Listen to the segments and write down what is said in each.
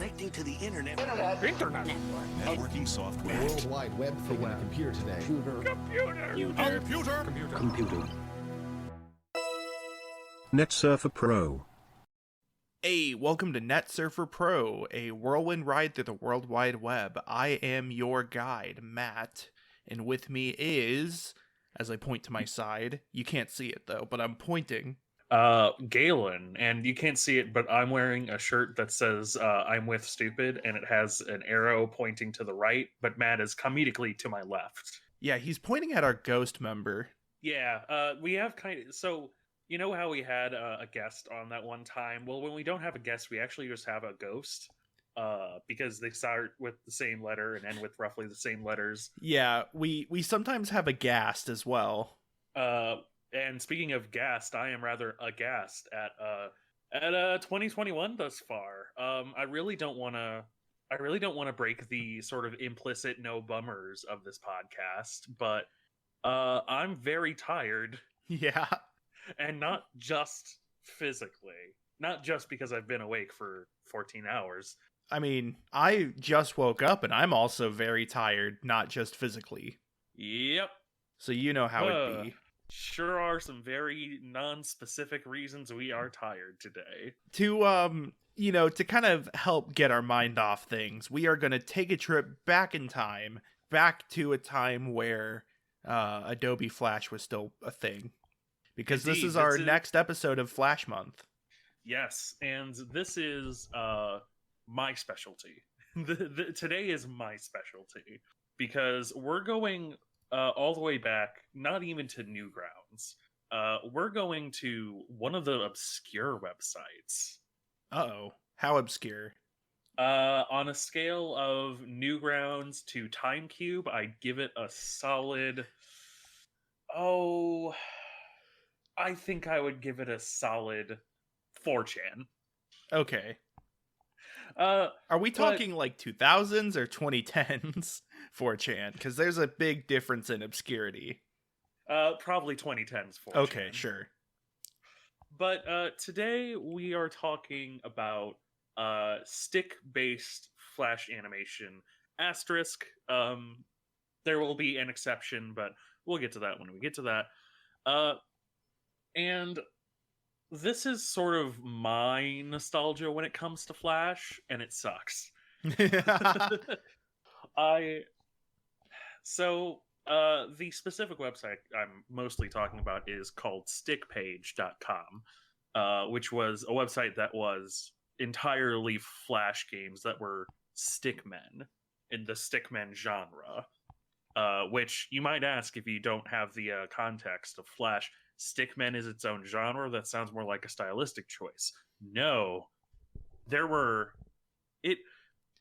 connecting to the internet. Internet. Networking software. World Wide Web thing on a computer today. Computer. NetSurfer Pro. Hey, welcome to NetSurfer Pro, a whirlwind ride through the World Wide Web. I am your guide, Matt, and with me is, as I point to my side, you can't see it though, but I'm pointing. Galen, and you can't see it, but I'm wearing a shirt that says I'm with stupid, and it has an arrow pointing to the right, but Matt is comedically to my left. Yeah, he's pointing at our ghost member. Yeah, we have so you know how we had a guest on that one time? Well, when we don't have a guest, we actually just have a ghost, because they start with the same letter and end with roughly the same letters. Yeah, we sometimes have a ghast as well. And speaking of gassed, I am rather aghast at 2021 thus far. I really don't want to break the sort of implicit no bummers of this podcast, but I'm very tired. Yeah. And not just physically. Not just because I've been awake for 14 hours. I mean, I just woke up and I'm also very tired, not just physically. Yep. So you know how it'd be. Sure are some very non-specific reasons we are tired today. To to kind of help get our mind off things, we are going to take a trip back in time, back to a time where Adobe Flash was still a thing. Because Indeed, this is our next episode of Flash Month. Yes, and this is my specialty. Today is my specialty. Because we're going all the way back, not even to Newgrounds. We're going to one of the obscure websites. Uh-oh. How obscure? On a scale of Newgrounds to TimeCube, I'd give it a solid... I think I would give it a solid 4chan. Okay. Are we talking like 2000s or 2010s 4chan? Because there's a big difference in obscurity. Probably 2010s 4chan. Okay, sure. But today we are talking about stick-based Flash animation. Asterisk. There will be an exception, but we'll get to that when we get to that. And this is sort of my nostalgia when it comes to Flash, and it sucks. The specific website I'm mostly talking about is called stickpage.com, which was a website that was entirely Flash games that were stickmen in the stickmen genre. Which you might ask if you don't have the context of Flash. Stickmen is its own genre. That sounds more like a stylistic choice. No, the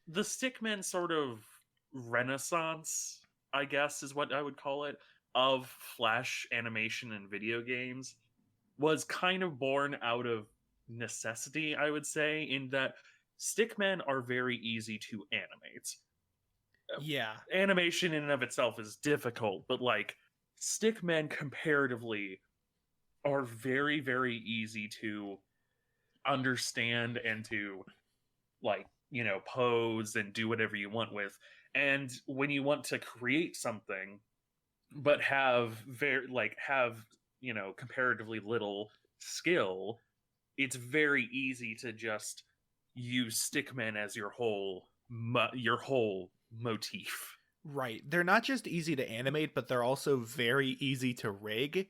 stickmen sort of renaissance, I guess is what I would call it, of Flash animation and video games was kind of born out of necessity, I would say, in that stickmen are very easy to animate. Yeah. Animation in and of itself is difficult, but like stickmen comparatively are very, very easy to understand and to pose and do whatever you want with. And when you want to create something but have comparatively little skill, it's very easy to just use stickmen as your whole motif. Right. They're not just easy to animate, but they're also very easy to rig.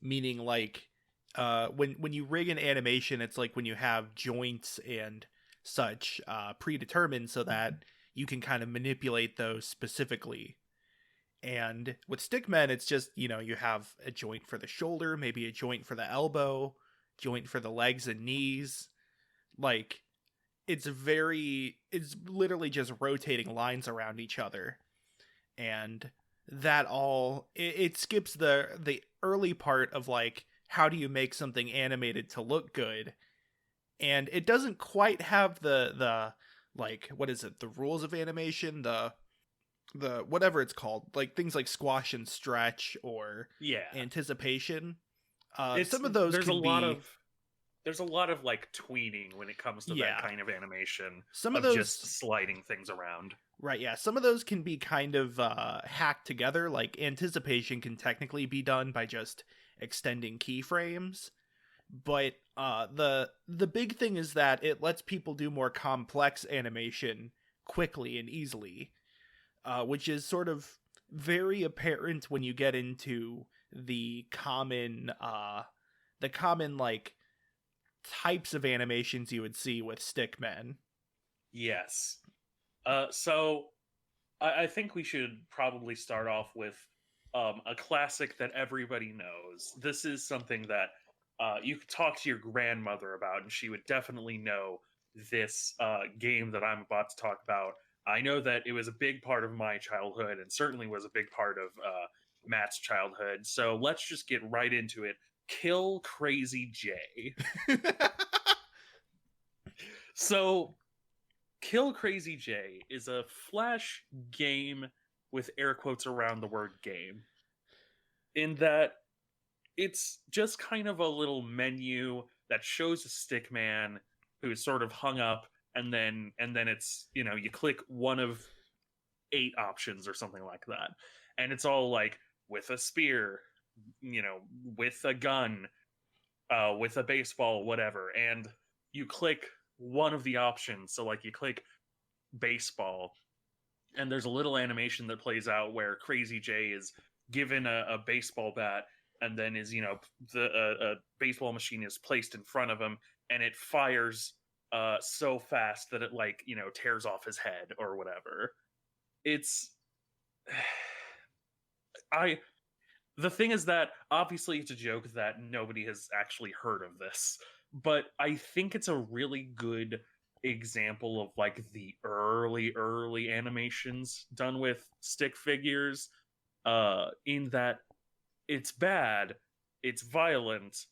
Meaning, like, when you rig an animation, it's like when you have joints and such predetermined so that you can kind of manipulate those specifically. And with stickmen, it's just, you have a joint for the shoulder, maybe a joint for the elbow, joint for the legs and knees. Like, it's literally just rotating lines around each other. And that it skips the early part of like, how do you make something animated to look good? And it doesn't quite have the like, what is it? The rules of animation, the whatever it's called, like things like squash and stretch or anticipation. Some of those there's a lot of like tweening when it comes to that Yeah. kind of animation Some of of those, just sliding things around. right, yeah, some of those can be kind of hacked together. Like anticipation can technically be done by just extending keyframes, but the big thing is that it lets people do more complex animation quickly and easily, which is sort of very apparent when you get into the common like types of animations you would see with stickmen. Yes. So I think we should probably start off with a classic that everybody knows. This is something that you could talk to your grandmother about, and she would definitely know this game that I'm about to talk about. I know that it was a big part of my childhood, and certainly was a big part of Matt's childhood. So let's just get right into it. Kill Crazy J. So Kill Crazy J is a Flash game with air quotes around the word game, in that it's just kind of a little menu that shows a stick man who's sort of hung up, and then it's, you know, you click one of 8 options or something like that, and it's all like with a spear, you know, with a gun, with a baseball, whatever, and you click one of the options. So like you click baseball, and there's a little animation that plays out where Crazy J is given a baseball bat, and then is, you know, a baseball machine is placed in front of him, and it fires so fast that it, like, you know, tears off his head or whatever. It's the thing is that obviously it's a joke that nobody has actually heard of this, but I think it's a really good example of like the early animations done with stick figures, in that it's bad, it's violent,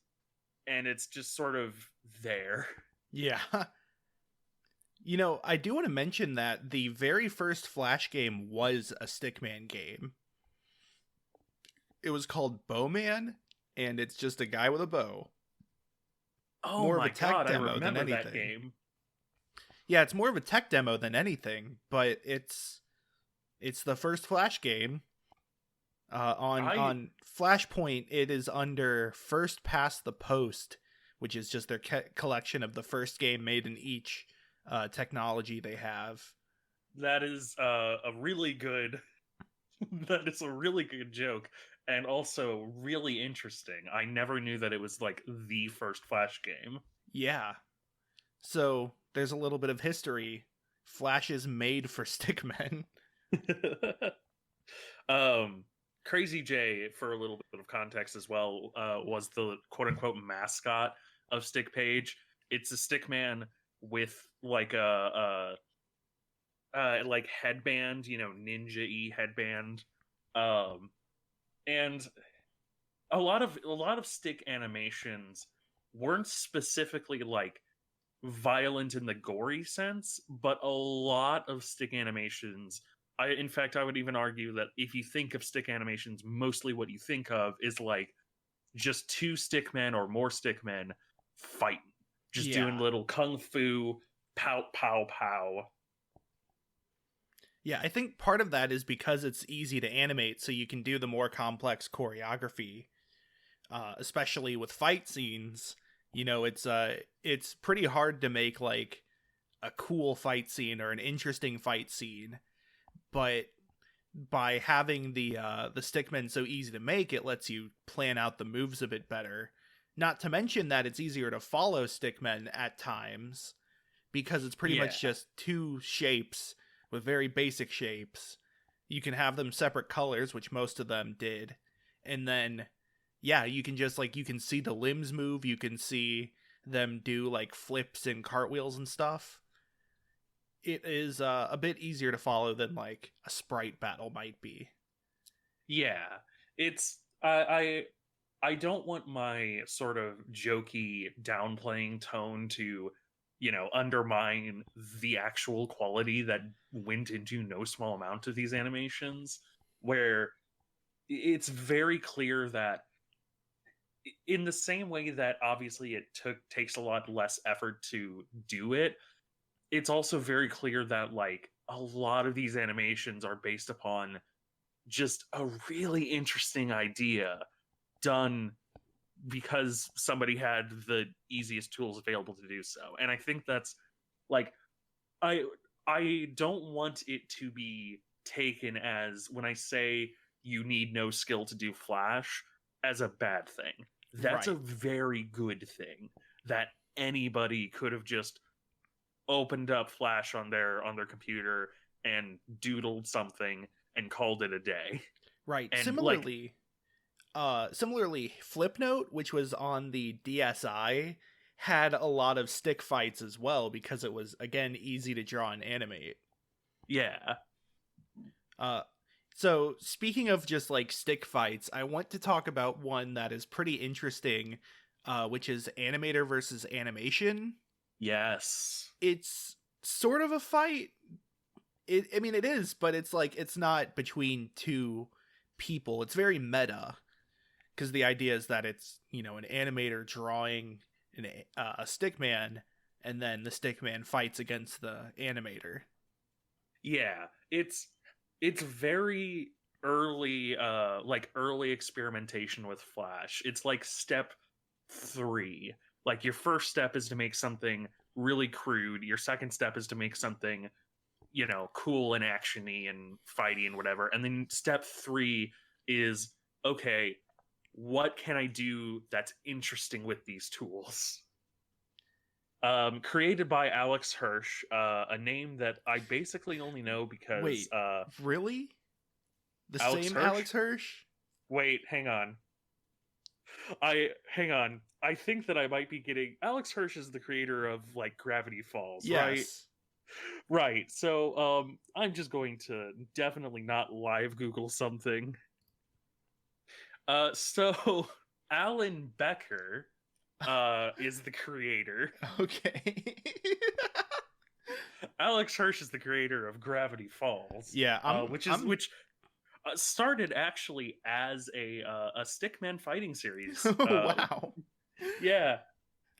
and it's just sort of there. Yeah. You know, I do want to mention that the very first Flash game was a stickman game. It was called Bowman, and it's just a guy with a bow. Oh More of my a tech god, I demo than remember that anything. game. Yeah, it's more of a tech demo than anything, but it's the first Flash game. On Flashpoint, it is under First Past the Post, which is just their collection of the first game made in each technology they have. That is a really good that is a really good joke, and also really interesting. I never knew that it was like the first Flash game. Yeah. So there's a little bit of history. Flash is made for stickmen. Crazy J, for a little bit of context as well, was the quote-unquote mascot of Stick Page. It's a stickman with like a like headband, you know, ninja-y headband, and a lot of stick animations weren't specifically like violent in the gory sense, but a lot of stick animations, in fact, I would even argue that if you think of stick animations, mostly what you think of is like just 2 stickmen or more stickmen fighting, just doing little kung fu, pow, pow, pow. Yeah, I think part of that is because it's easy to animate, so you can do the more complex choreography, especially with fight scenes. You know, it's pretty hard to make like a cool fight scene or an interesting fight scene, but by having the stickmen so easy to make, it lets you plan out the moves a bit better. Not to mention that it's easier to follow stickmen at times because it's pretty much just 2 shapes with very basic shapes. You can have them separate colors, which most of them did, and then yeah, you can just like, you can see the limbs move, you can see them do like flips and cartwheels and stuff. It is a bit easier to follow than like a sprite battle might be. Yeah, it's I don't want my sort of jokey downplaying tone to, you know, undermine the actual quality that went into no small amount of these animations, where it's very clear that in the same way that obviously it takes a lot less effort to do it, it's also very clear that like a lot of these animations are based upon just a really interesting idea done because somebody had the easiest tools available to do so. And I think that's like I don't want it to be taken as, when I say you need no skill to do Flash, as a bad thing. That's a Right. very good thing that anybody could have just opened up Flash on their computer and doodled something and called it a day. Right. And Similarly, Flipnote, which was on the DSi, had a lot of stick fights as well because it was, again, easy to draw and animate. yeah. So speaking of just like stick fights, I want to talk about one that is pretty interesting, which is animator versus animation. Yes. It's sort of a fight. I mean, it is, but it's like, it's not between two people. It's very meta, because the idea is that it's, you know, an animator drawing a stickman, and then the stickman fights against the animator. Yeah. It's very early early experimentation with Flash. It's like step 3. Like your first step is to make something really crude. Your second step is to make something, you know, cool and actiony and fighty and whatever. And then step 3 is, okay, what can I do that's interesting with these tools? Created by Alex Hirsch, a name that I basically only know because Wait, really? The Alex same Hirsch? Alex Hirsch? Wait, hang on. I think that I might be getting Alex Hirsch is the creator of like Gravity Falls, right? Yes. Right. So I'm just going to definitely not live Google something. So Alan Becker is the creator. Okay. Alex Hirsch is the creator of Gravity Falls. Yeah, which started actually as a Stickman fighting series. Wow. Yeah.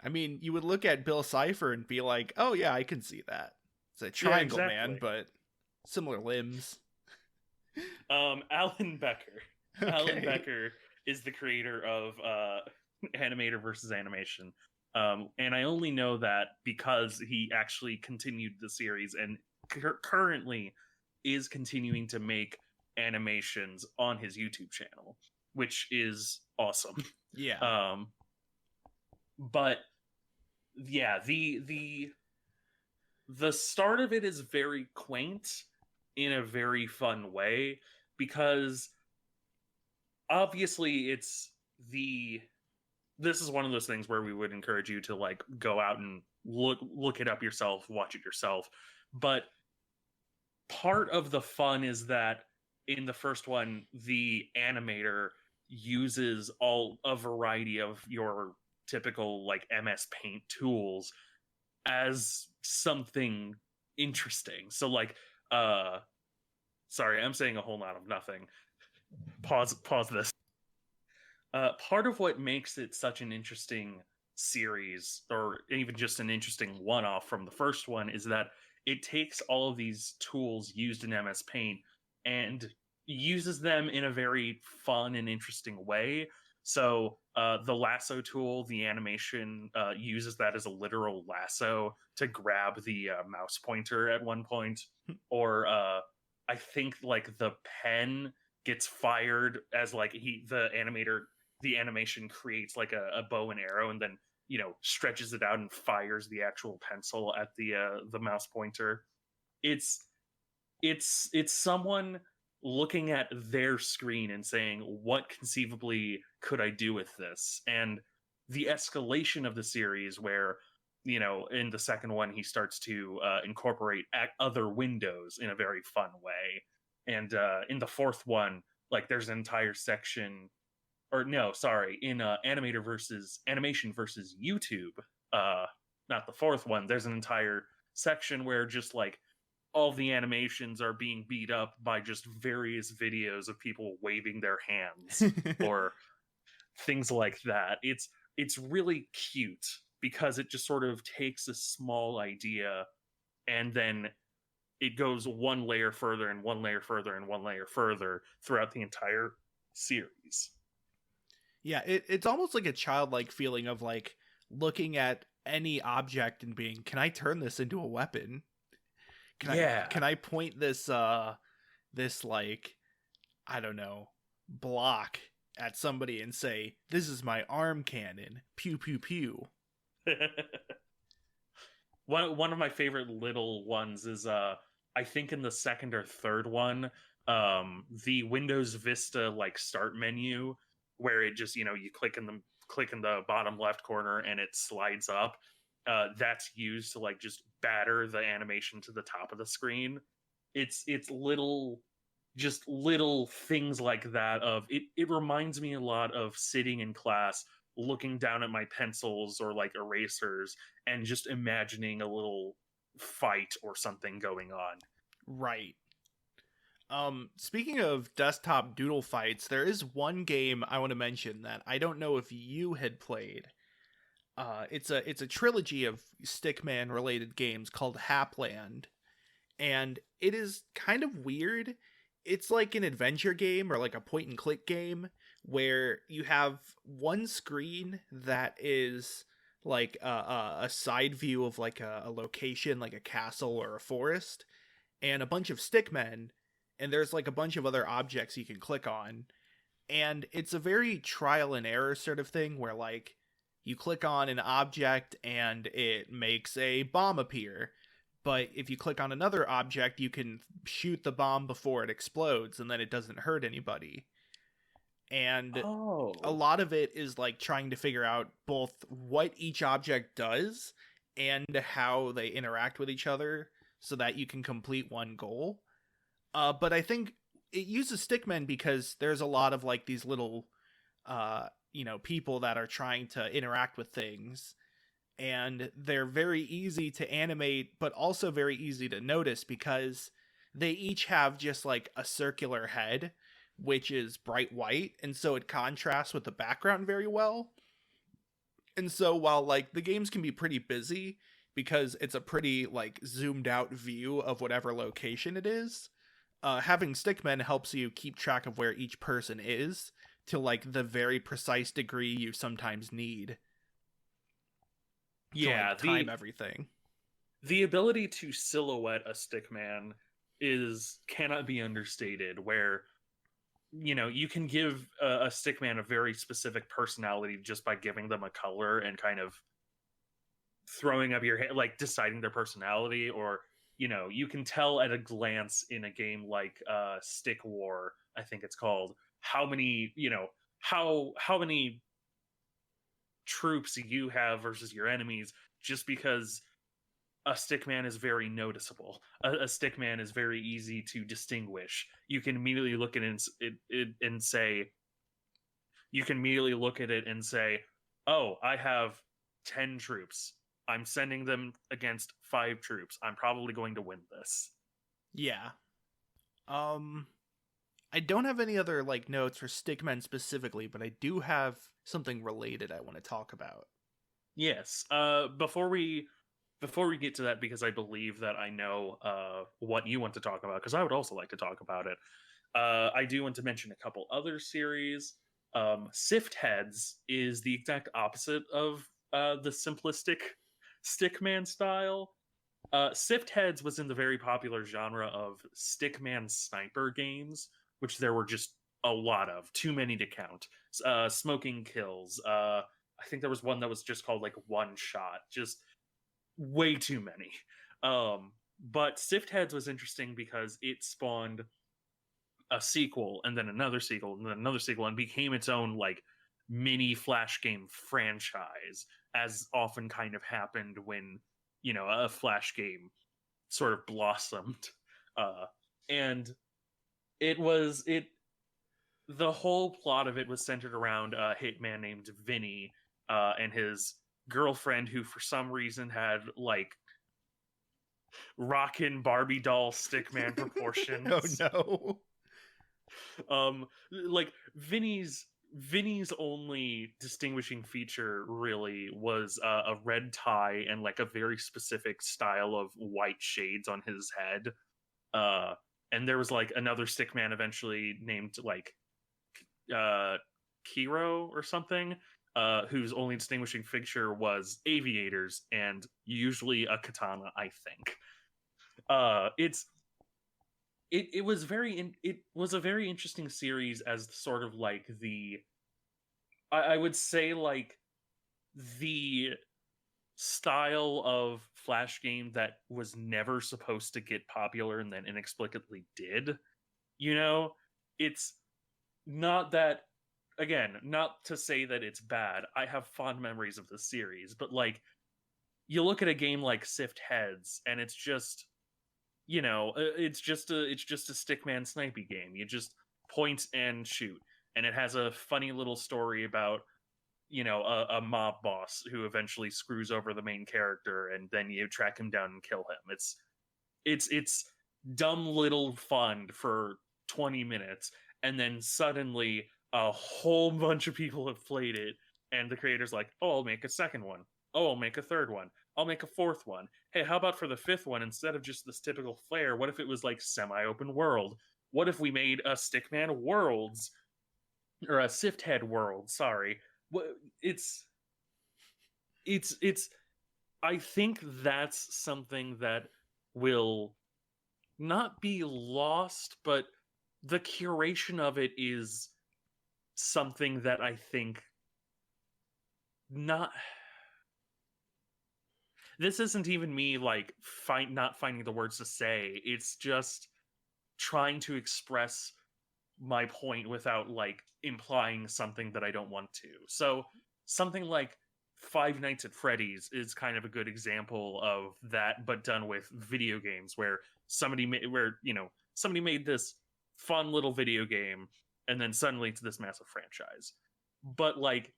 I mean, you would look at Bill Cipher and be like, "Oh yeah, I can see that. It's a triangle man, exactly. but similar limbs." Alan Becker. Okay. Alan Becker is the creator of Animator versus Animation. And I only know that because he actually continued the series and currently is continuing to make animations on his YouTube channel, which is awesome. Yeah. But yeah, the start of it is very quaint in a very fun way, because obviously this is one of those things where we would encourage you to like go out and look it up yourself, watch it yourself. But part of the fun is that in the first one, the animator uses a variety of your typical like MS Paint tools as something interesting. So like sorry, I'm saying a whole lot of nothing. Pause this. Part of what makes it such an interesting series, or even just an interesting one-off from the first one, is that it takes all of these tools used in MS Paint and uses them in a very fun and interesting way. So the lasso tool, the animation uses that as a literal lasso to grab the mouse pointer at one point. Or I think like the pen gets fired as like the animation creates like a bow and arrow, and then, you know, stretches it out and fires the actual pencil at the mouse pointer. It's someone looking at their screen and saying, what conceivably could I do with this? And the escalation of the series, where, you know, in the second one he starts to incorporate other windows in a very fun way. And in the fourth one, like, there's an entire section, or no, sorry, in animation versus YouTube, not the fourth one, there's an entire section where just like all the animations are being beat up by just various videos of people waving their hands or things like that. It's really cute because it just sort of takes a small idea and then it goes one layer further and one layer further and one layer further throughout the entire series. Yeah, it's almost like a childlike feeling of like looking at any object and being, can I turn this into a weapon? Can I point this this like, I don't know, block at somebody and say, this is my arm cannon, pew pew pew. One of my favorite little ones is I think in the second or third one, the Windows Vista like start menu where it just, you click in the bottom left corner and it slides up. That's used to like just batter the animation to the top of the screen. It's little things like that of it reminds me a lot of sitting in class looking down at my pencils or like erasers and just imagining a little fight or something going on. Right. Speaking of desktop doodle fights, there is one game I want to mention that I don't know if you had played. It's a trilogy of Stickman related games called Hapland, and it is kind of weird. It's like an adventure game or like a point and click game where you have one screen that is like a side view of like a location, like a castle or a forest, and a bunch of stickmen, and there's like a bunch of other objects you can click on. And it's a very trial and error sort of thing where like you click on an object and it makes a bomb appear. But if you click on another object, you can shoot the bomb before it explodes and then it doesn't hurt anybody. And a lot of it is like trying to figure out both what each object does and how they interact with each other so that you can complete one goal. But I think it uses stickmen because there's a lot of like these little, people that are trying to interact with things. And they're very easy to animate, but also very easy to notice because they each have just like a circular head, which is bright white. And so it contrasts with the background very well. And so while like the games can be pretty busy because it's a pretty like zoomed out view of whatever location it is, having stickmen helps you keep track of where each person is to like the very precise degree you sometimes need. Yeah, to, like, time everything. The ability to silhouette a stickman cannot be understated. Where you can give a stickman a very specific personality just by giving them a color and kind of throwing up your head, like deciding their personality, or you can tell at a glance in a game like Stick War, I think it's called, how many how many troops you have versus your enemies, just because a stickman is very noticeable. A stickman is very easy to distinguish. You can immediately look at it and say, oh, I have 10 troops. I'm sending them against 5 troops. I'm probably going to win this. Yeah. I don't have any other like notes for stickmen specifically, but I do have something related I want to talk about. Yes. Before we get to that, because I believe that I know what you want to talk about, because I would also like to talk about it. I do want to mention a couple other series. Sift Heads is the exact opposite of the simplistic stickman style. Sift Heads was in the very popular genre of stickman sniper games, which there were just a lot of, too many to count. Smoking Kills. I think there was one that was just called like One Shot. Just way too many. But Sift Heads was interesting because it spawned a sequel and then another sequel and then another sequel and became its own like mini Flash game franchise, as often kind of happened when a Flash game sort of blossomed. And the whole plot of it was centered around a hitman named Vinny and his girlfriend, who for some reason had like rockin' Barbie doll stickman proportions. Oh no. Like Vinny's Vinny's only distinguishing feature really was a red tie and like a very specific style of white shades on his head. And there was like another stickman eventually named like Kiro or something, whose only distinguishing feature was aviators and usually a katana, I think. It was it was a very interesting series as sort of like I would say like the style of Flash game that was never supposed to get popular and then inexplicably did. You know, it's not that, again, not to say that it's bad. I have fond memories of the series, but like you look at a game like Sift Heads and it's just, you know, it's just a stickman snipey game. You just point and shoot, and it has a funny little story about, you know, a mob boss who eventually screws over the main character, and then you track him down and kill him. It's dumb little fun for 20 minutes, and then suddenly a whole bunch of people have played it, and the creator's like, oh, I'll make a second one. Oh, I'll make a third one. I'll make a fourth one. Hey, how about for the fifth one, instead of just this typical flare, what if it was like semi-open world? What if we made a Stickman Worlds, or a Sift Head World? Sorry, it's I think that's something that will not be lost, but the curation of it is something that I think not. This isn't even me like not finding the words to say. It's just trying to express my point without like implying something that I don't want to. So something like Five Nights at Freddy's is kind of a good example of that, but done with video games, where somebody made this fun little video game, and then suddenly it's this massive franchise. But like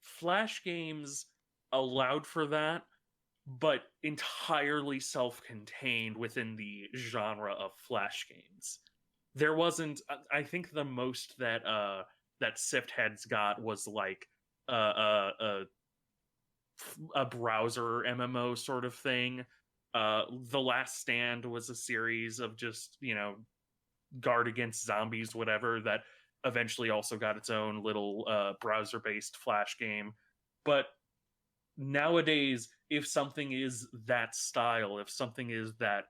Flash games allowed for that, but entirely self-contained within the genre of Flash games. There wasn't. I think the most that Sift Heads got was like a browser MMO sort of thing. The Last Stand was a series of just, you know, guard against zombies, whatever, that eventually also got its own little browser-based Flash game. But nowadays, if something is that style, if something is that,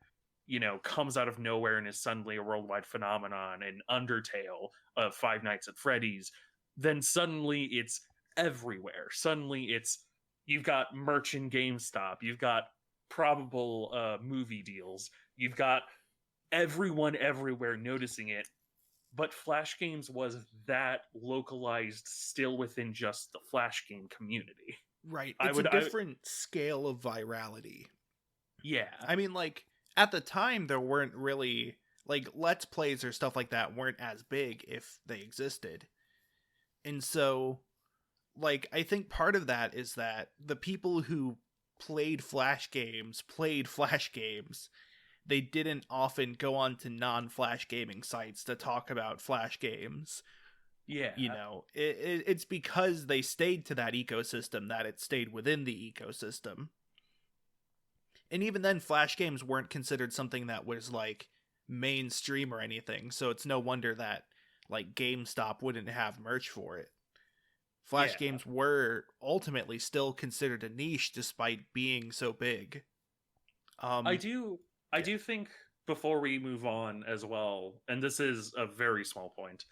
you know, comes out of nowhere and is suddenly a worldwide phenomenon, an Undertale of Five Nights at Freddy's, then suddenly it's everywhere. Suddenly you've got merch in GameStop, you've got probable movie deals, you've got everyone everywhere noticing it. But Flash games was that localized still within just the Flash game community. Right. It's a different scale of virality. Yeah. I mean, like, at the time, there weren't really, like, Let's Plays or stuff like that weren't as big if they existed. And so, like, I think part of that is that the people who played Flash games, they didn't often go on to non-Flash gaming sites to talk about Flash games. Yeah. You know, it's because they stayed to that ecosystem that it stayed within the ecosystem. And even then, Flash games weren't considered something that was, like, mainstream or anything, so it's no wonder that, like, GameStop wouldn't have merch for it. Flash games were ultimately still considered a niche despite being so big. I do think, before we move on as well, and this is a very small point,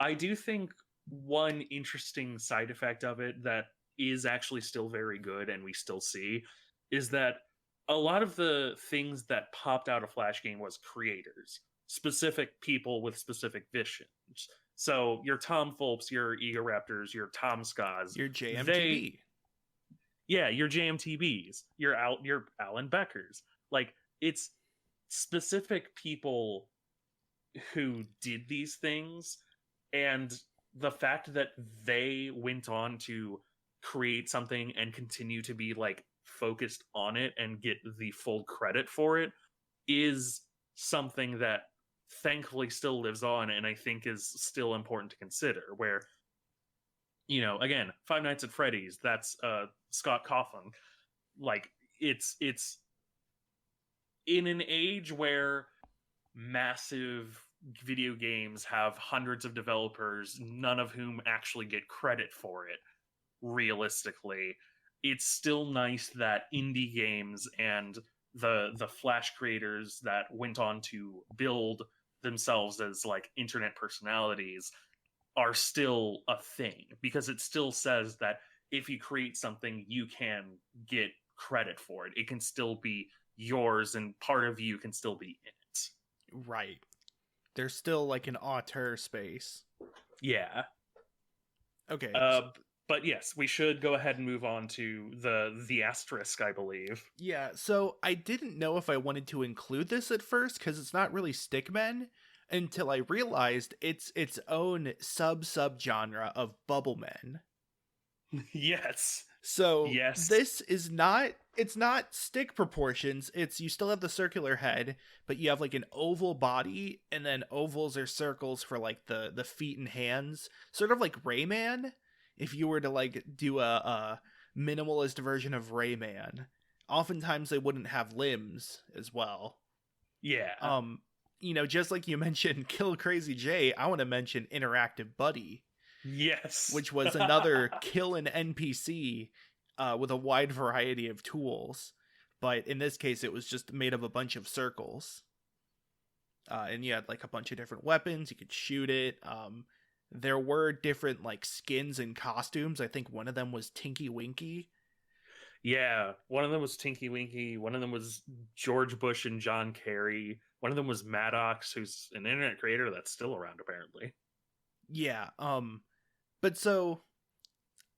I do think one interesting side effect of it that is actually still very good and we still see is that a lot of the things that popped out of Flash game was creators, specific people with specific visions. So your Tom Fulps, your Ego Raptors, your Tom Scas, your JMTB. Your JMTBs, your Alan Beckers. Like, it's specific people who did these things, and the fact that they went on to create something and continue to be like focused on it and get the full credit for it is something that thankfully still lives on, and I think is still important to consider. Where, again, Five Nights at Freddy's, that's Scott Cawthon. Like, it's in an age where massive video games have hundreds of developers, none of whom actually get credit for it. Realistically, it's still nice that indie games and the Flash creators that went on to build themselves as like internet personalities are still a thing, because it still says that if you create something, you can get credit for it. It can still be yours, and part of you can still be in it. Right. There's still like an auteur space. Yeah. Okay. But yes, we should go ahead and move on to the asterisk, I believe. Yeah, so I didn't know if I wanted to include this at first because it's not really stickmen, until I realized it's its own sub-subgenre of bubblemen. Yes. So yes. This is it's not stick proportions. It's, you still have the circular head, but you have like an oval body, and then ovals or circles for like the feet and hands, sort of like Rayman. If you were to like do a minimalist version of Rayman, oftentimes they wouldn't have limbs as well. Yeah. Just like you mentioned Kill Crazy J, I want to mention Interactive Buddy. Yes. Which was another kill an NPC with a wide variety of tools. But in this case, it was just made of a bunch of circles. And you had like a bunch of different weapons. You could shoot it. There were different like skins and costumes. I think one of them was Tinky Winky. Yeah, one of them was Tinky Winky. One of them was George Bush and John Kerry. One of them was Maddox, who's an internet creator that's still around apparently. Yeah. But so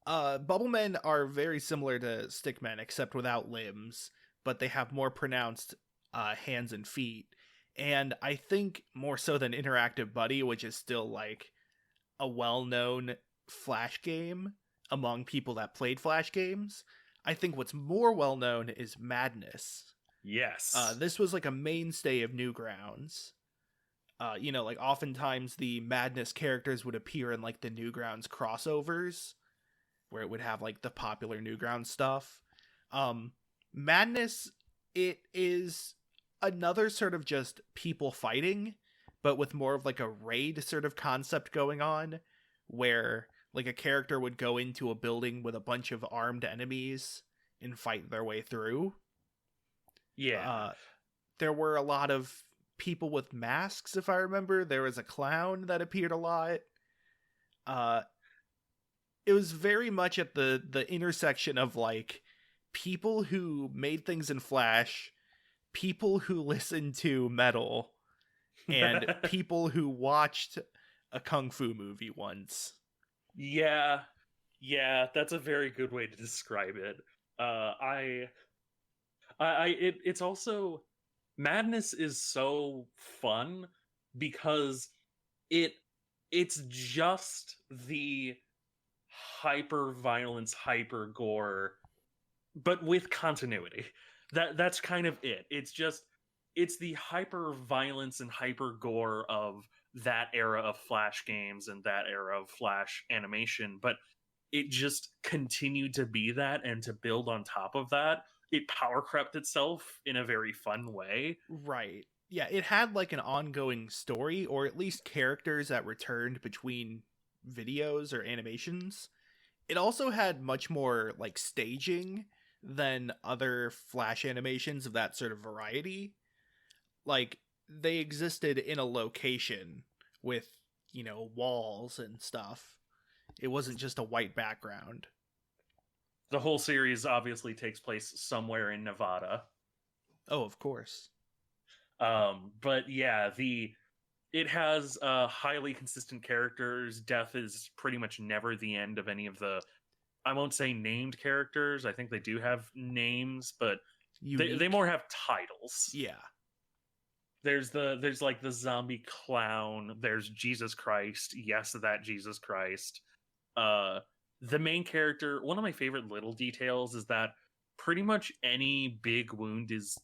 Bubblemen are very similar to Stickmen, except without limbs, but they have more pronounced hands and feet. And I think more so than Interactive Buddy, which is still like a well-known Flash game among people that played Flash games, I think what's more well-known is Madness. Yes. This was like a mainstay of Newgrounds. Like oftentimes the Madness characters would appear in like the Newgrounds crossovers, where it would have like the popular Newgrounds stuff. Madness, it is another sort of just people fighting, but with more of like a raid sort of concept going on, where like a character would go into a building with a bunch of armed enemies and fight their way through. Yeah. There were a lot of people with masks, if I remember. There was a clown that appeared a lot. It was very much at the intersection of like people who made things in Flash, people who listened to metal, and people who watched a kung fu movie once. Yeah, that's a very good way to describe it. It's also, Madness is so fun because it's just the hyper violence, hyper gore, but with continuity. That's kind of it. It's the hyper violence and hyper gore of that era of Flash games and that era of Flash animation, but it just continued to be that, and to build on top of that, it power crept itself in a very fun way. Right. Yeah, it had like an ongoing story, or at least characters that returned between videos or animations. It also had much more like staging than other Flash animations of that sort of variety. Like, they existed in a location with, walls and stuff. It wasn't just a white background. The whole series obviously takes place somewhere in Nevada. Oh, of course. But yeah, it has highly consistent characters. Death is pretty much never the end of any of the, I won't say named characters. I think they do have names, but they more have titles. Yeah. There's like the zombie clown. There's Jesus Christ. Yes, that Jesus Christ. The main character, one of my favorite little details is that pretty much any big wound is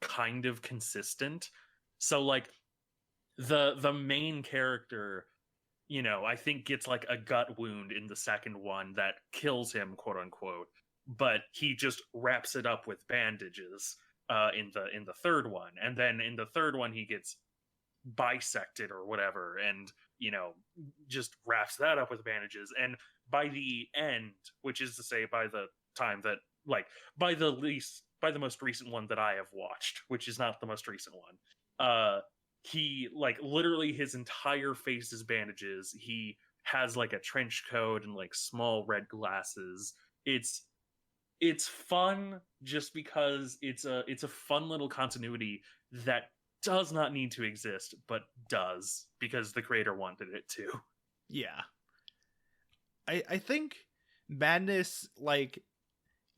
kind of consistent. So like the main character, I think gets like a gut wound in the second one that kills him, quote unquote, but he just wraps it up with bandages in the third one, and then in the third one he gets bisected or whatever, and just wraps that up with bandages, and by the end, which is to say by the time that by the most recent one that I have watched, which is not the most recent one, he literally his entire face is bandages. He has like a trench coat and like small red glasses. It's fun just because it's a fun little continuity that does not need to exist, but does because the creator wanted it to. Yeah. I think Madness,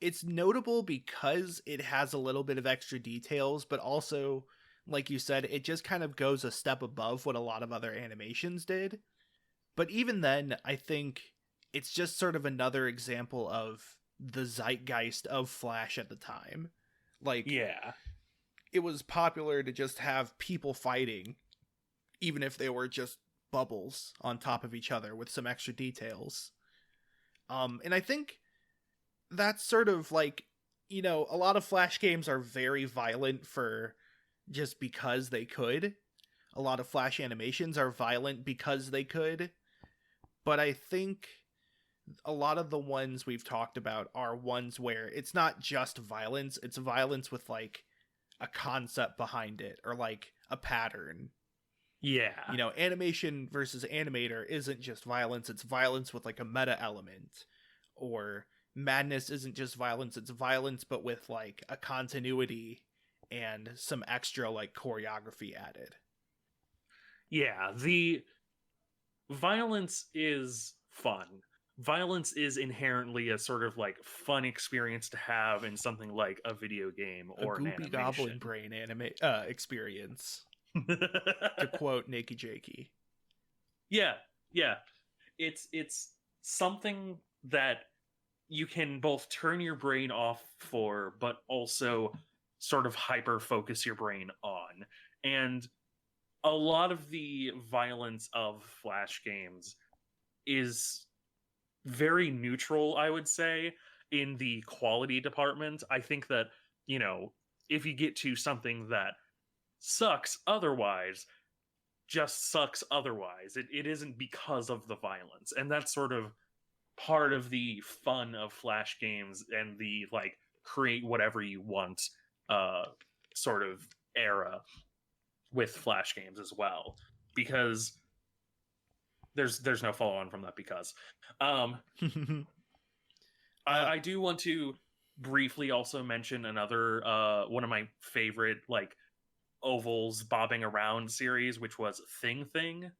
it's notable because it has a little bit of extra details, but also, like you said, it just kind of goes a step above what a lot of other animations did. But even then, I think it's just sort of another example of the zeitgeist of Flash at the time. Yeah. It was popular to just have people fighting, even if they were just bubbles on top of each other with some extra details. And I think that's sort of a lot of Flash games are very violent for just because they could. A lot of Flash animations are violent because they could. But I think a lot of the ones we've talked about are ones where it's not just violence, it's violence with a concept behind it or a pattern. Yeah. Animation versus animator isn't just violence, it's violence with a meta element. Or Madness isn't just violence, it's violence but with a continuity and some extra choreography added. Yeah, the violence is fun. Violence is inherently a sort of fun experience to have in something like a video game or a an goopy animation. goblin brain experience. To quote Nakey Jakey. Yeah. It's something that you can both turn your brain off for, but also sort of hyper focus your brain on. And a lot of the violence of Flash games is very neutral, I would say, in the quality department. I think that, if you get to something that sucks otherwise, just sucks otherwise, it isn't because of the violence. And that's sort of part of the fun of Flash games and the create whatever you want sort of era with Flash games as well, because there's no follow on from that. Because I do want to briefly also mention another one of my favorite ovals bobbing around series, which was Thing Thing.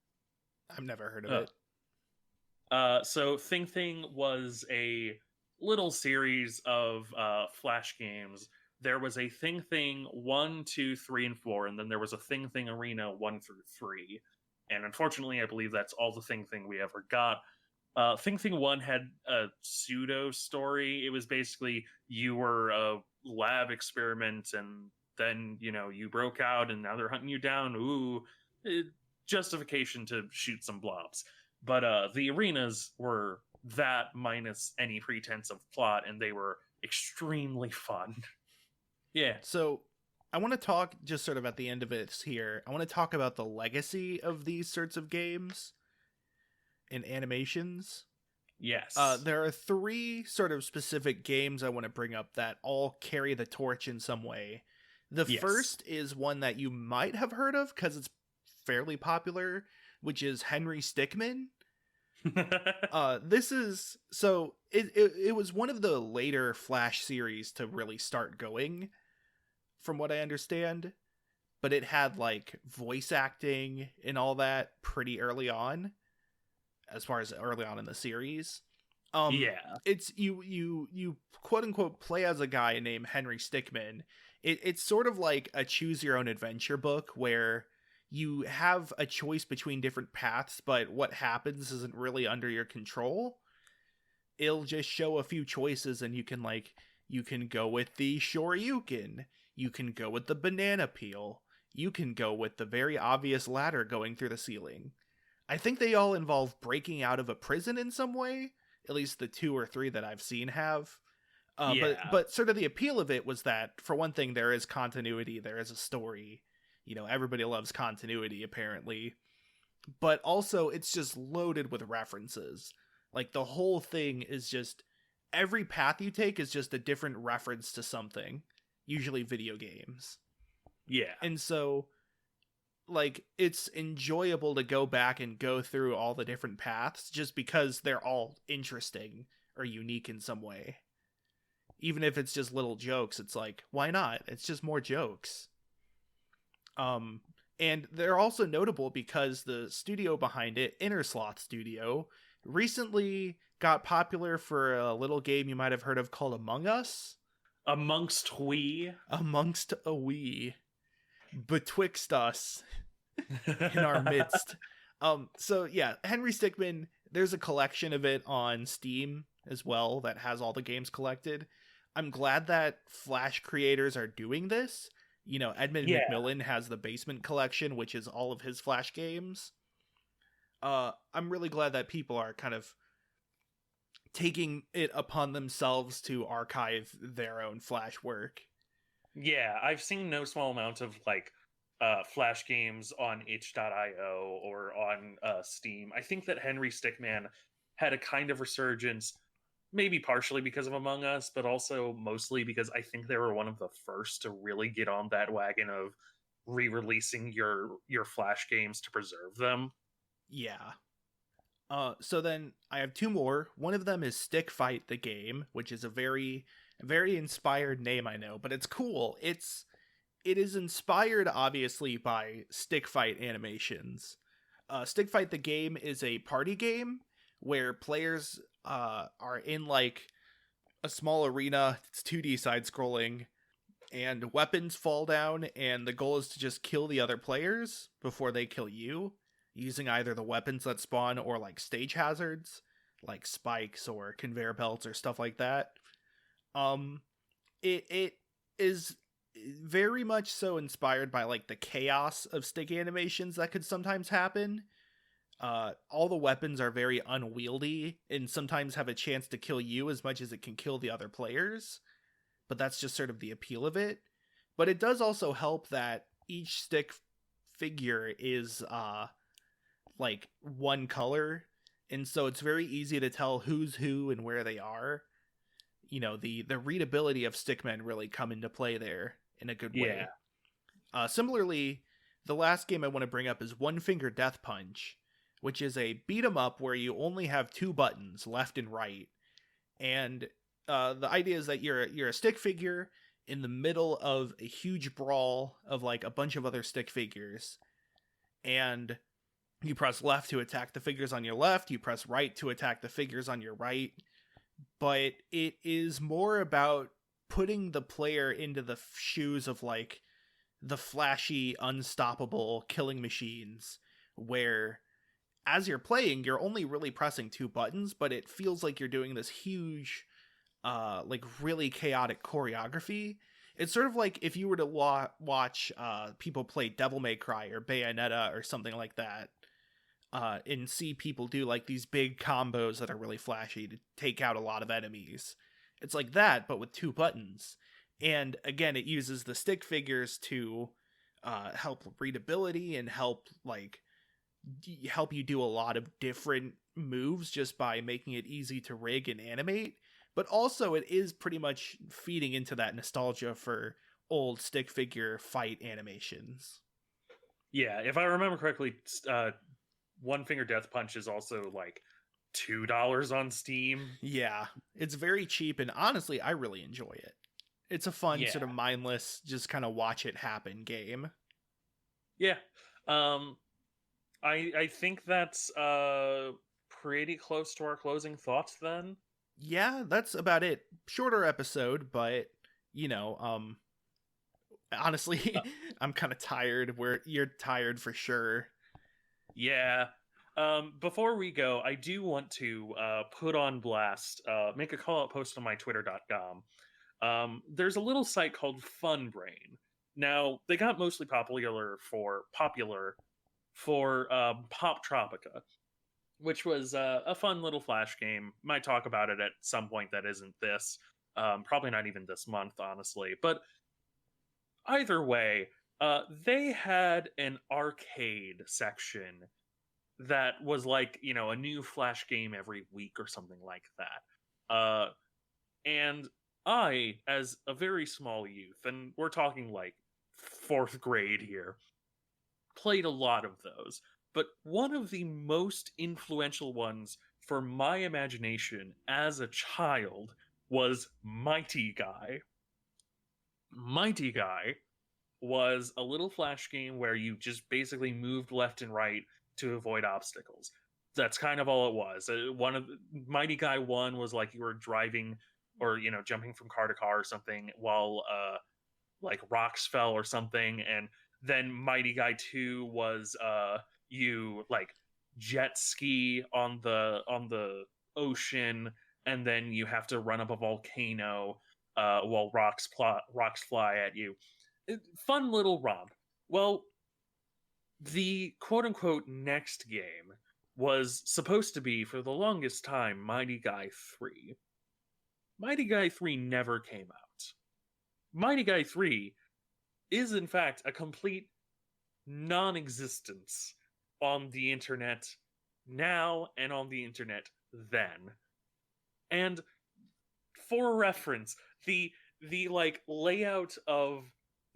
I've never heard of it. So Thing Thing was a little series of Flash games. There was a Thing Thing 1, 2, 3, and 4, and then there was a Thing Thing Arena 1 through 3. And unfortunately, I believe that's all the Thing Thing we ever got. Thing Thing 1 had a pseudo story. It was basically you were a lab experiment, and then, you broke out, and now they're hunting you down. Ooh, justification to shoot some blobs. But the arenas were that minus any pretense of plot, and they were extremely fun. Yeah. So I want to talk, just sort of at the end of it here, I want to talk about the legacy of these sorts of games and animations. Yes. There are 3 sort of specific games I want to bring up that all carry the torch in some way. The first is one that you might have heard of because it's fairly popular, which is Henry Stickmin. This is so it was one of the later Flash series to really start going, from what I understand, but it had voice acting and all that pretty early on, as far as early on in the series. It's you quote unquote play as a guy named Henry Stickmin. It's sort of like a choose your own adventure book where you have a choice between different paths, but what happens isn't really under your control. It'll just show a few choices, and you can go with the Shoryuken, you can go with the banana peel, you can go with the very obvious ladder going through the ceiling. I think they all involve breaking out of a prison in some way. At least the 2 or 3 that I've seen have. Yeah. But sort of the appeal of it was that, for one thing, there is continuity, there is a story. Everybody loves continuity, apparently. But also, it's just loaded with references. Like, the whole thing is just... Every path you take is just a different reference to something. Usually video games. Yeah. And so, like, it's enjoyable to go back and go through all the different paths just because they're all interesting or unique in some way. Even if it's just little jokes, it's like, why not? It's just more jokes. And they're also notable because the studio behind it, Innersloth Studio, recently got popular for a little game you might have heard of called Among Us. Amongst we. Amongst a we. Betwixt us. In our midst. So yeah, Henry Stickmin, there's a collection of it on Steam as well that has all the games collected. I'm glad that Flash creators are doing this. Edmund McMillan has the Basement Collection, which is all of his Flash games. I'm really glad that people are kind of taking it upon themselves to archive their own Flash work. Yeah, I've seen no small amount of Flash games on itch.io or on Steam. I think that Henry Stickmin had a kind of resurgence, maybe partially because of Among Us, but also mostly because I think they were one of the first to really get on that wagon of re-releasing your Flash games to preserve them. Yeah. So then I have 2 more. One of them is Stick Fight the Game, which is a very, very inspired name, I know, but it's cool. It is inspired, obviously, by Stick Fight animations. Stick Fight the Game is a party game where players are in like a small arena. It's 2D side-scrolling, and weapons fall down, and the goal is to just kill the other players before they kill you, using either the weapons that spawn or like stage hazards, like spikes or conveyor belts or stuff like that. It is very much so inspired by like the chaos of stick animations that could sometimes happen. All the weapons are very unwieldy and sometimes have a chance to kill you as much as it can kill the other players. But that's just sort of the appeal of it. But it does also help that each stick figure is like one color, and so it's very easy to tell who's who and where they are. The readability of stickmen really come into play there in a good way. Similarly, the last game I want to bring up is One Finger Death Punch, which is a beat 'em up where you only have 2 buttons, left and right. And the idea is that you're a stick figure in the middle of a huge brawl of like a bunch of other stick figures. And you press left to attack the figures on your left, you press right to attack the figures on your right. But it is more about putting the player into the shoes of like the flashy, unstoppable killing machines, where as you're playing, you're only really pressing 2 buttons, but it feels like you're doing this huge, like really chaotic choreography. It's sort of like if you were to watch people play Devil May Cry or Bayonetta or something like that, and see people do like these big combos that are really flashy to take out a lot of enemies. It's like that, but with 2 buttons. And again, it uses the stick figures to help readability and help you do a lot of different moves just by making it easy to rig and animate. But also it is pretty much feeding into that nostalgia for old stick figure fight animations. Yeah, if I remember correctly, One Finger Death Punch is also like $2 on Steam. Yeah, it's very cheap, and honestly, I really enjoy it. It's a fun, sort of mindless, just kind of watch it happen game. Yeah. I think that's pretty close to our closing thoughts then. Yeah, that's about it. Shorter episode, but honestly, I'm kind of tired. You're tired for sure. Yeah. Before we go, I do want to put on blast, make a call out post on my twitter.com. There's a little site called Funbrain, Now, they got mostly popular for Pop Tropica, which was a fun little Flash game. Might talk about it at some point that isn't this. Probably not even this month, honestly. But either way, they had an arcade section that was like, a new Flash game every week or something like that. And I, as a very small youth, and we're talking like 4th grade here, played a lot of those. But one of the most influential ones for my imagination as a child was Mighty Guy. Mighty Guy was a little Flash game where you just basically moved left and right to avoid obstacles. That's kind of all it was. One of Mighty Guy 1 was like you were driving or jumping from car to car or something while like rocks fell or something, and then Mighty Guy 2 was you like jet ski on the ocean, and then you have to run up a volcano while rocks fly at you. Fun little romp. Well, the quote-unquote next game was supposed to be, for the longest time, Mighty Guy 3. Mighty Guy 3 never came out. Mighty Guy 3 is, in fact, a complete non-existence on the internet now and on the internet then. And for reference, the like layout of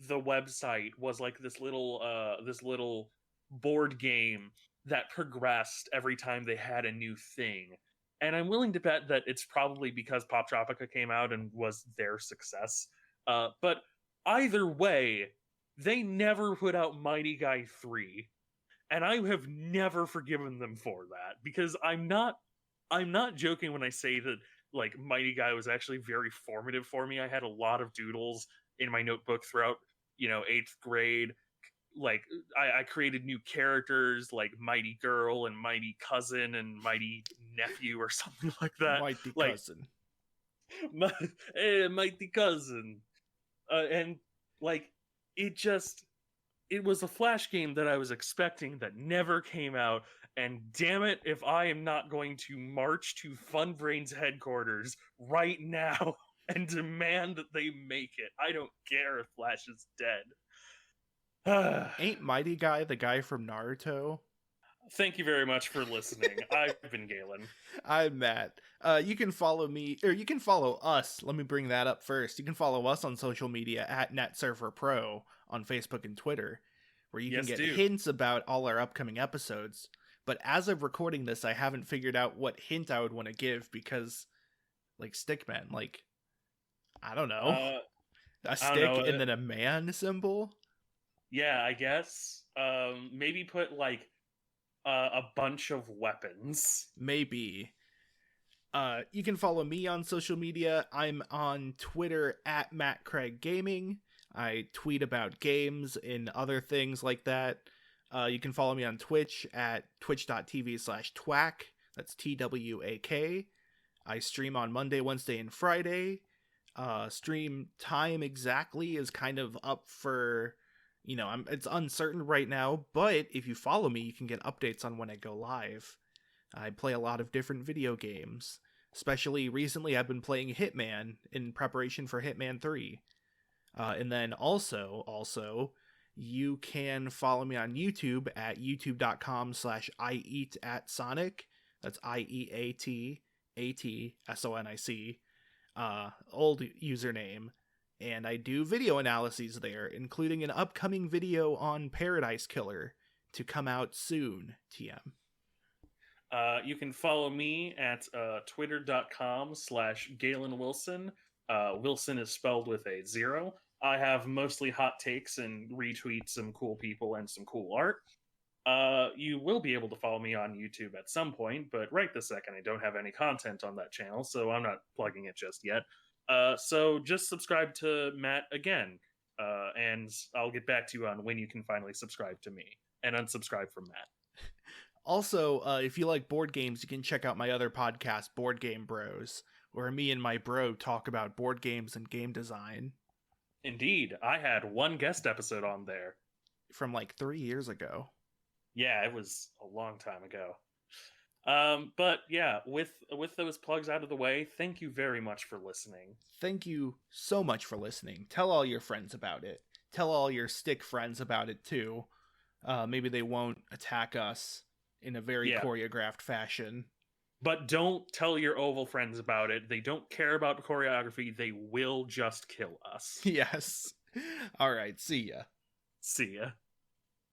the website was like this little board game that progressed every time they had a new thing. And I'm willing to bet that it's probably because Pop Tropica came out and was their success. But either way, they never put out Mighty Guy 3. And I have never forgiven them for that, because I'm not joking when I say that like Mighty Guy was actually very formative for me. I had a lot of doodles in my notebook throughout, 8th grade. Like I created new characters like Mighty Girl and Mighty Cousin and Mighty Nephew or something like that. Mighty like, Cousin. Mighty Cousin. And like it was a Flash game that I was expecting that never came out, and damn it if I am not going to march to Funbrain's headquarters right now and demand that they make it. I don't care if Flash is dead. Ain't Mighty Guy the guy from Naruto? Thank you very much for listening. I've been Galen. I'm Matt. You can follow me, or you can follow us. Let me bring that up first. You can follow us on social media at NetSurferPro on Facebook and Twitter, where you can get hints about all our upcoming episodes. But as of recording this, I haven't figured out what hint I would want to give, because, like, Stickman, like, I don't know. A stick and then a man symbol? Yeah, I guess. Maybe put, like, a bunch of weapons. Maybe. You can follow me on social media. I'm on Twitter at MattCraigGaming. I tweet about games and other things like that. You can follow me on Twitch at twitch.tv/twack. That's TWAK. I stream on Monday, Wednesday, and Friday. Stream time exactly is kind of up for, it's uncertain right now, but if you follow me, you can get updates on when I go live. I play a lot of different video games. Especially recently, I've been playing Hitman in preparation for Hitman 3. And then also, you can follow me on YouTube at youtube.com/IEatAtSonic. That's IEATATSONIC. Old username. And I do video analyses there, including an upcoming video on Paradise Killer to come out soon, TM. You can follow me at twitter.com/Galen Wilson. Wilson is spelled with a 0. I have mostly hot takes and retweet some cool people and some cool art. You will be able to follow me on YouTube at some point, but right this second I don't have any content on that channel, so I'm not plugging it just yet. So just subscribe to Matt again, and I'll get back to you on when you can finally subscribe to me and unsubscribe from Matt. Also, if you like board games, you can check out my other podcast, Board Game Bros, where me and my bro talk about board games and game design. Indeed, I had one guest episode on there. From like 3 years ago. Yeah, it was a long time ago. But yeah, with those plugs out of the way, thank you very much for listening. Thank you so much for listening. Tell all your friends about it. Tell all your stick friends about it too. Maybe they won't attack us in a very choreographed fashion. But don't tell your oval friends about it. They don't care about choreography. They will just kill us. Yes. All right. See ya. See ya.